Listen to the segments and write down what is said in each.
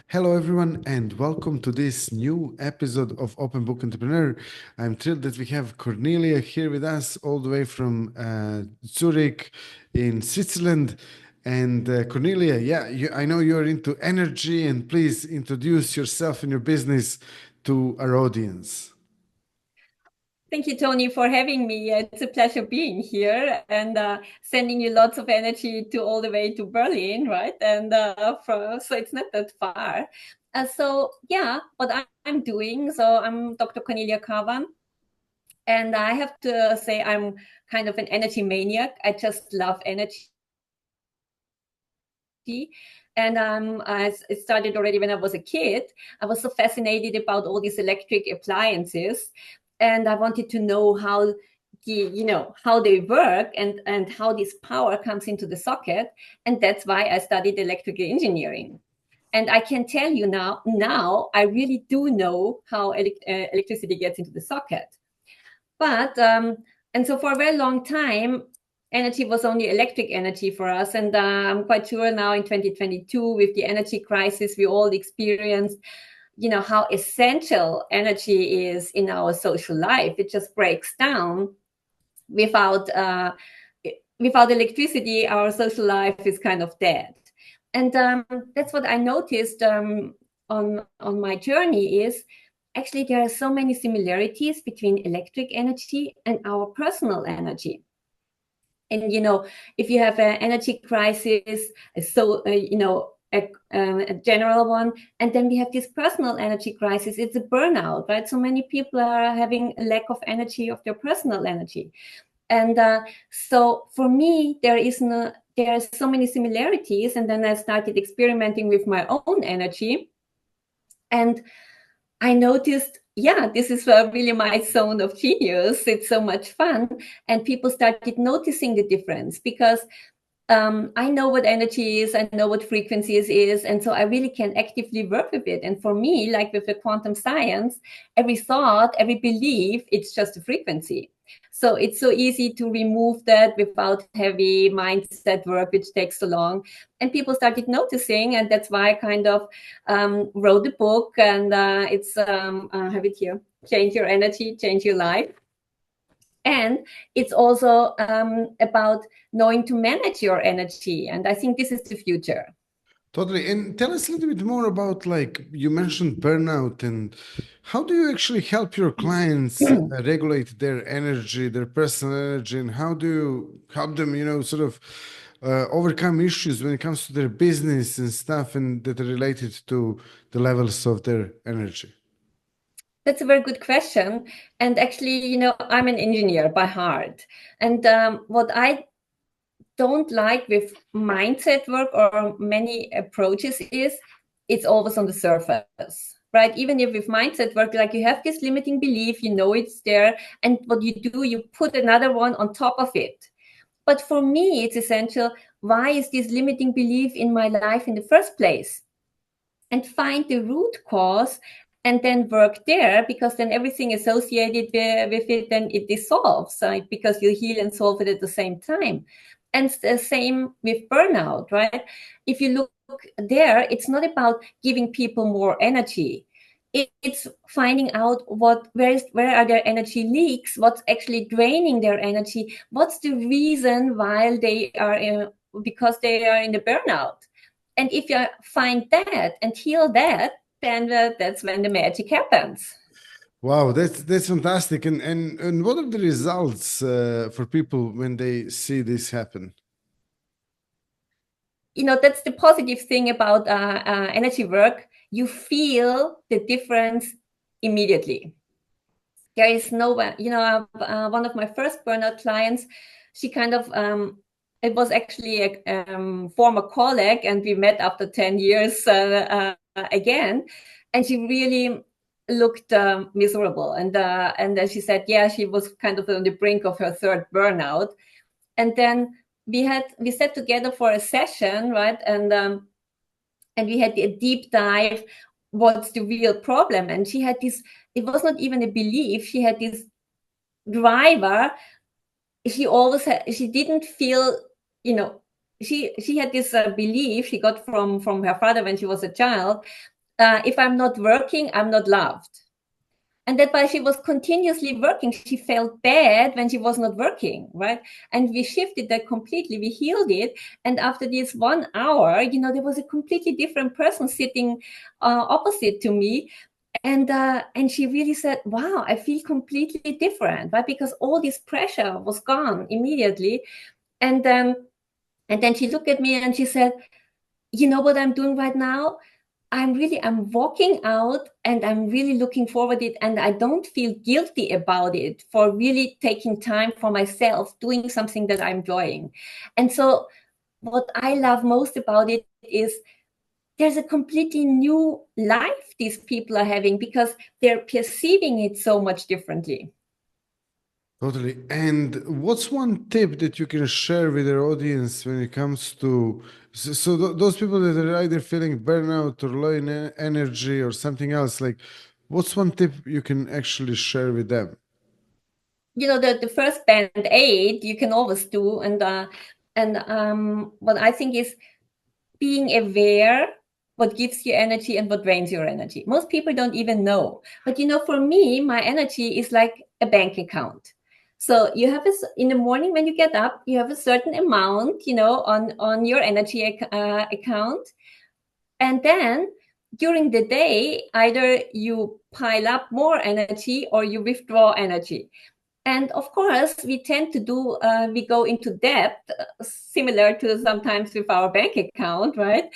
Hello, everyone, and welcome to this new episode of Open Book Entrepreneur. I'm thrilled that we have Cornelia here with us, all the way from Zurich in Switzerland. And Cornelia, I know you're into energy, and please introduce yourself and your business to our audience. Thank you, Tony, for having me. It's a pleasure being here and sending you lots of energy to all the way to Berlin, right? And so it's not that far. What I'm doing, so I'm Dr. Cornelia Kawann, and I have to say I'm kind of an energy maniac. I just love energy. And it started already when I was a kid. I was so fascinated about all these electric appliances, and I wanted to know how how they work and how this power comes into the socket. And that's why I studied electrical engineering. And I can tell you now I really do know how electricity gets into the socket. But and so for a very long time, energy was only electric energy for us. And I'm quite sure now in 2022, with the energy crisis we all experienced, how essential energy is in our social life. It just breaks down. Without electricity, our social life is kind of dead. And that's what I noticed on my journey is actually there are so many similarities between electric energy and our personal energy. And if you have an energy crisis, so a general one, and then we have this personal energy crisis. It's a burnout, right? So many people are having a lack of energy of their personal energy. And so for me, there are so many similarities. And then I started experimenting with my own energy. And I noticed, yeah, this is really my zone of genius. It's so much fun. And people started noticing the difference because I know what energy is, I know what frequencies is, and so I really can actively work with it. And for me, like with the quantum science, every thought, every belief, it's just a frequency. So it's so easy to remove that without heavy mindset work, which takes so long. And people started noticing, and that's why I kind of wrote the book. And I have it here: Change Your Energy, Change Your Life. And it's also about knowing to manage your energy. And I think this is the future. Totally. And tell us a little bit more about, like, you mentioned burnout, and how do you actually help your clients regulate their energy, their personal energy, and how do you help them, sort of overcome issues when it comes to their business and stuff and that are related to the levels of their energy? That's a very good question. And actually, I'm an engineer by heart. And what I don't like with mindset work or many approaches is it's always on the surface, right? Even if with mindset work, like you have this limiting belief, it's there. And what you do, you put another one on top of it. But for me, it's essential. Why is this limiting belief in my life in the first place? And find the root cause and then work there, because then everything associated with it, then it dissolves, right? Because you heal and solve it at the same time. And the same with burnout, right? If you look there, it's not about giving people more energy. It's finding out where are their energy leaks, what's actually draining their energy, what's the reason why they are because they are in the burnout. And if you find that and heal that, then that's when the magic happens. Wow, that's fantastic. And what are the results for people when they see this happen? That's the positive thing about energy work. You feel the difference immediately. There is no one, one of my first burnout clients, she kind of, it was actually a former colleague, and we met after 10 years again. And she really looked miserable. And then she said, yeah, she was kind of on the brink of her third burnout. And then we sat together for a session, right? And we had a deep dive. What's the real problem? And she had this, it was not even a belief. She had this driver. She didn't feel, she had this belief she got from her father when she was a child, if I'm not working, I'm not loved. And that while she was continuously working, she felt bad when she was not working, right? And we shifted that completely. We healed it. And after this 1 hour, there was a completely different person sitting opposite to me. And she really said, wow, I feel completely different, right? Because all this pressure was gone immediately. And then she looked at me and she said, you know what I'm doing right now? I'm walking out and I'm really looking forward to it, and I don't feel guilty about it for really taking time for myself, doing something that I'm enjoying. And so what I love most about it is there's a completely new life these people are having because they're perceiving it so much differently. Totally. And what's one tip that you can share with our audience when it comes to those people that are either feeling burnout or low in energy or something else? Like, what's one tip you can actually share with them? The first band-aid you can always do, and what I think is being aware what gives you energy and what drains your energy. Most people don't even know. But for me, my energy is like a bank account. So you have in the morning when you get up, you have a certain amount, on your energy account. And then during the day, either you pile up more energy or you withdraw energy. And of course, we tend to we go into debt, similar to sometimes with our bank account, right?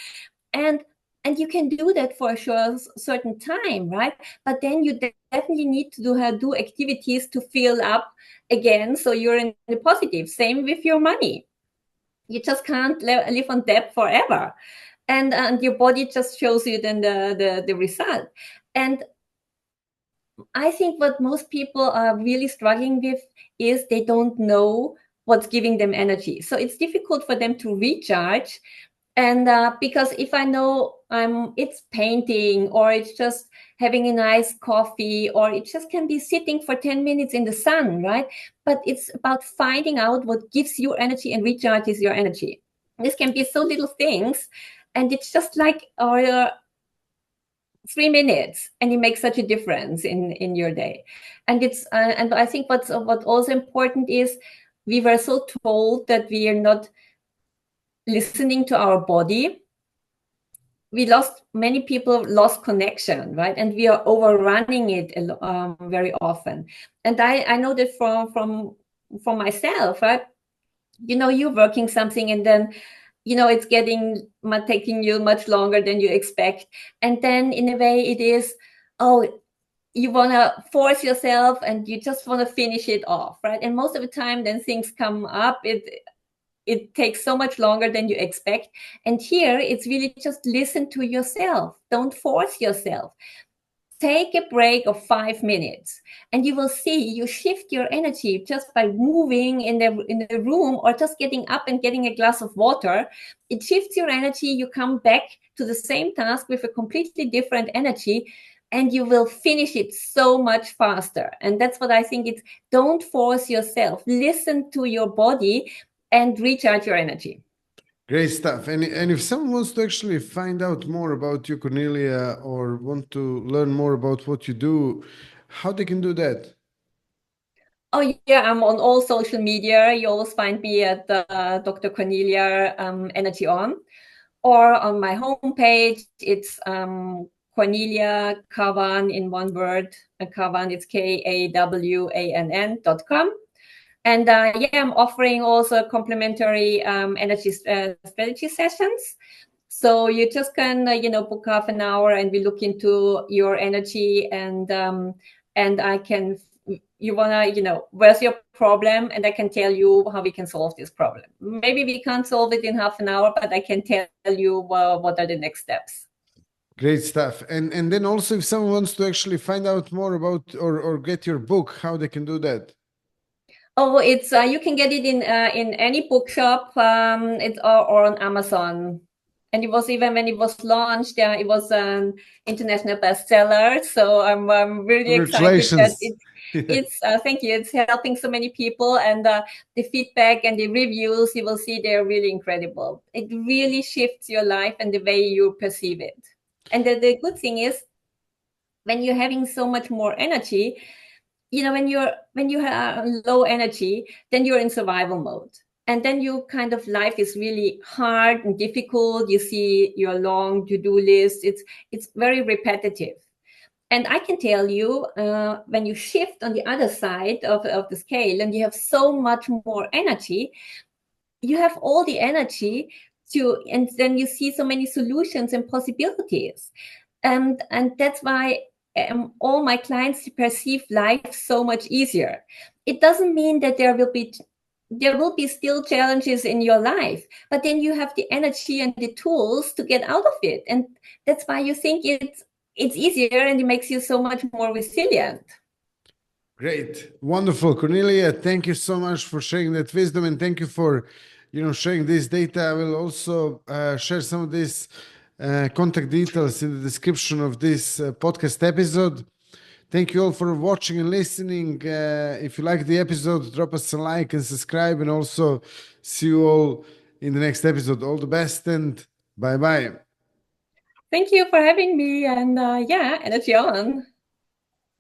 And you can do that for a certain time, right? But then you definitely need to do activities to fill up again, so you're in the positive. Same with your money. You just can't live on debt forever, and your body just shows you then the result. And I think what most people are really struggling with is they don't know what's giving them energy. So it's difficult for them to recharge. And because if I know it's painting, or it's just having a nice coffee, or it just can be sitting for 10 minutes in the sun, right? But it's about finding out what gives you energy and recharges your energy. This can be so little things. And it's just like 3 minutes, and it makes such a difference in your day. And and I think what also important is we were so told that we are not listening to our body. Many people lost connection, right? And we are overrunning it very often. And I know that from myself, right? You're working something, and then it's taking you much longer than you expect. And then in a way it is, oh, you want to force yourself and you just want to finish it off, right? And most of the time then things come up, it takes so much longer than you expect. And here it's really just listen to yourself. Don't force yourself. Take a break of 5 minutes, and you will see you shift your energy just by moving in the room, or just getting up and getting a glass of water. It shifts your energy. You come back to the same task with a completely different energy, and you will finish it so much faster. And that's what I think. It's don't force yourself. Listen to your body and recharge your energy. Great stuff. And if someone wants to actually find out more about you, Cornelia, or want to learn more about what you do, how they can do that? Oh yeah, I'm on all social media. You always find me at Dr. Cornelia Energy On, or on my homepage. It's Cornelia Kawann in one word. Kawann, it's KAWANN.com. And yeah, I'm offering also complimentary energy strategy sessions. So you just can book half an hour, and we look into your energy, and I can, you wanna, where's your problem, and I can tell you how we can solve this problem. Maybe we can't solve it in half an hour, but I can tell you what are the next steps. Great stuff. And then also, if someone wants to actually find out more about or get your book, how they can do that? Oh, it's you can get it in any bookshop, or on Amazon. And it was, even when it was launched, it was an international bestseller. So I'm really excited that Congratulations. it's thank you. It's helping so many people, and the feedback and the reviews, you will see, they're really incredible. It really shifts your life and the way you perceive it. And the good thing is, when you're having so much more energy, when you are low energy, then you're in survival mode. And then you kind of, life is really hard and difficult. You see your long to-do list. It's very repetitive. And I can tell you, when you shift on the other side of the scale and you have so much more energy, you have all the energy and then you see so many solutions and possibilities. And that's why all my clients perceive life so much easier. It doesn't mean that there will be still challenges in your life, but then you have the energy and the tools to get out of it. And that's why you think it's easier, and it makes you so much more resilient. Great. Wonderful. Cornelia, thank you so much for sharing that wisdom, and thank you for, sharing this data. I will also share some of these contact details in the description of this podcast episode. Thank you all for watching and listening. If you like the episode, drop us a like and subscribe, and also see you all in the next episode. All the best, and bye-bye. Thank you for having me, and energy on.